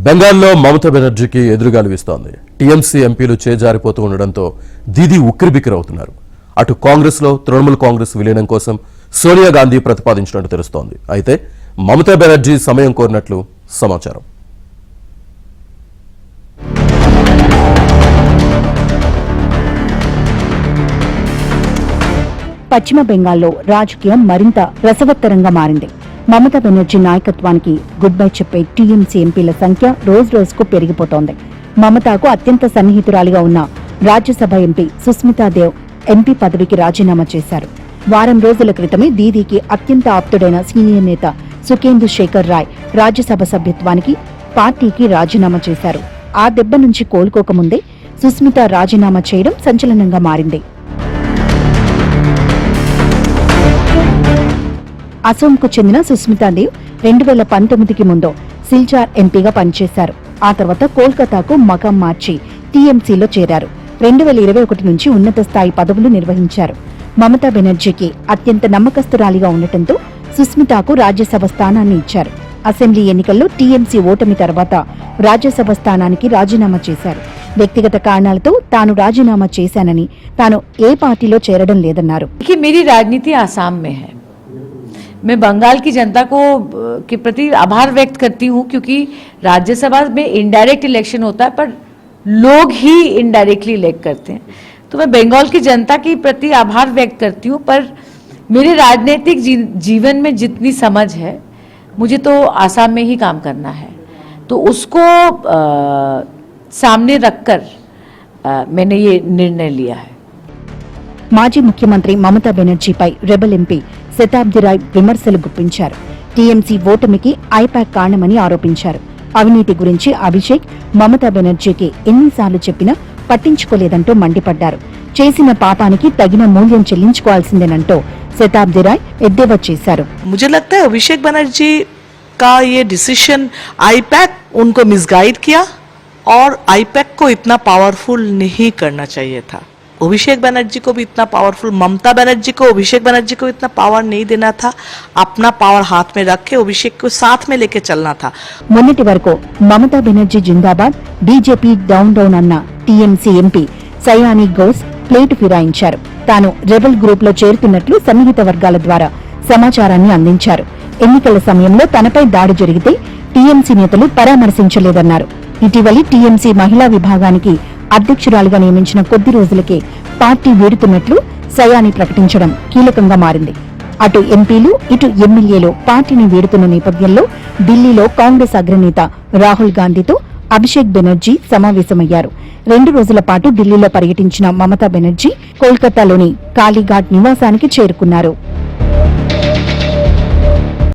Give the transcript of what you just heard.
బెంగాల్లో మమతా బెనర్జీకి ఎదురుగాలు వీస్తోంది. టీఎంసీ ఎంపీలు చేజారిపోతూ ఉండడంతో దీదీ ఉక్కిరిబిక్కిరవుతున్నారు. అటు కాంగ్రెస్లో తృణమూల్ కాంగ్రెస్ విలీనం కోసం సోనియా గాంధీ ప్రతిపాదించినట్టు తెలుస్తోంది. అయితే మమతా బెనర్జీ సమయం కోరినట్లు సమాచారం. పశ్చిమ బెంగాల్లో రాజకీయం మరింత రసవత్తరంగా మారింది. మమతా బెనర్జీ నాయకత్వానికి గుడ్ బై చెప్పే టీఎంసీ ఎంపీల సంఖ్య రోజురోజుకు పెరిగిపోతోంది. మమతాకు అత్యంత సన్నిహితురాలిగా ఉన్న రాజ్యసభ ఎంపీ సుస్మితాదేవ్ ఎంపీ పదవికి రాజీనామా చేశారు. వారం రోజుల క్రితమే దీదీకి అత్యంత ఆప్తుడైన సీనియర్ నేత సుఖేందు శేఖర్ రాయ్ రాజ్యసభ సభ్యత్వానికి పార్టీకి రాజీనామా చేశారు. ఆ దెబ్బ నుంచి కోలుకోకముందే సుస్మిత రాజీనామా చేయడం సంచలనంగా మారింది. అసోంకు చెందిన సుస్మితాదేవ్ 2019కి ముందు సిల్చార్ ఎంపీగా పనిచేశారు. ఆ తర్వాత కోల్కతాకు మకాం మార్చి టీఎంసీలో చేరారు. 2021 నుంచి ఉన్నత స్థాయి పదవులు నిర్వహించారు. మమతా బెనర్జీకి అత్యంత నమ్మకస్తురాలిగా ఉండటంతో సుస్మితాకు రాజ్యసభ స్థానాన్ని ఇచ్చారు. అసెంబ్లీ ఎన్నికల్లో టీఎంసీ ఓటమి తర్వాత రాజ్యసభ స్థానానికి రాజీనామా చేశారు. వ్యక్తిగత కారణాలతో తాను రాజీనామా చేశానని, తాను ఏ పార్టీలో చేరడం లేదన్నారు. मेरी राजनीति आसाम में है। मैं बंगाल की जनता को के प्रति आभार व्यक्त करती हूँ, क्योंकि राज्यसभा में इनडायरेक्ट इलेक्शन होता है पर लोग ही इनडायरेक्टली इलेक्ट करते हैं। तो मैं बंगाल की जनता के प्रति आभार व्यक्त करती हूँ, पर मेरे राजनीतिक जीवन में जितनी समझ है मुझे तो आसाम में ही काम करना है, तो उसको सामने रखकर मैंने ये निर्णय लिया है। మాజీ ముఖ్యమంత్రి మమతా బెనర్జీపై రెబల్ ఎంపీ శతాబ్ది రాయ్ విమర్శలు గుప్పించారు. టీఎంసీ ఓటమికి ఐపాక్ కారణమని ఆరోపించారు. అవినీతి గురించి అభిషేక్ మమతా బెనర్జీకి ఎన్నిసార్లు చెప్పినా పట్టించుకోలేదంటూ మండిపడ్డారు. చేసిన పాపానికి తగిన మూల్యం చెల్లించుకోవాల్సిందేనంటూ శతాబ్ది రాయ్ ఎద్దేవా చేశారు. मुझे लगता है अभिषेक बनर्जी का ये डिसीजन आईपैक उनको मिसगाइड किया और आईपैक को इतना पावरफुल नहीं करना चाहिए था। अभिषेक बनर्जी को भी इतना पावरफुल, ममता बनर्जी को अभिषेक बनर्जी को इतना पावर नहीं देना था। अपना पावर हाथ में रख के अभिषेक को साथ में लेके चलना था। మొన్నటి వరకు మమతా బెనర్జీ జిందాబాద్, బీజేపీ డౌన్ డౌన్ అన్న TMC MP Sayani Ghosh plate ఫిరాయించారు. తాను రెబల్ గ్రూప్ లో చేరుతున్నట్లు సన్నిహిత వర్గాల ద్వారా సమాచారాన్ని అందించారు. ఎన్నికల సమయంలో తనపై దాడి జరిగితే టీఎంసీ నేతలు పరామర్శించలేదన్నారు. ఇటీవలి టీఎంసీ మహిళా విభాగానికి అధ్యక్షురాలిగా నియమించిన కొద్ది రోజులకే పార్టీ వీడుతున్నట్లు సయానీ ప్రకటించడం కీలకంగా మారింది. అటు ఎంపీలు ఇటు ఎమ్మెల్యేలు పార్టీని వీడుతున్న నేపథ్యంలో ఢిల్లీలో కాంగ్రెస్ అగ్రనేత రాహుల్ గాంధీతో అభిషేక్ బెనర్జీ సమావేశమయ్యారు. 2 రోజుల పాటు ఢిల్లీలో పర్యటించిన మమతా బెనర్జీ కోల్కతాలోని కాళీఘాట్ నివాసానికి చేరుకున్నారు.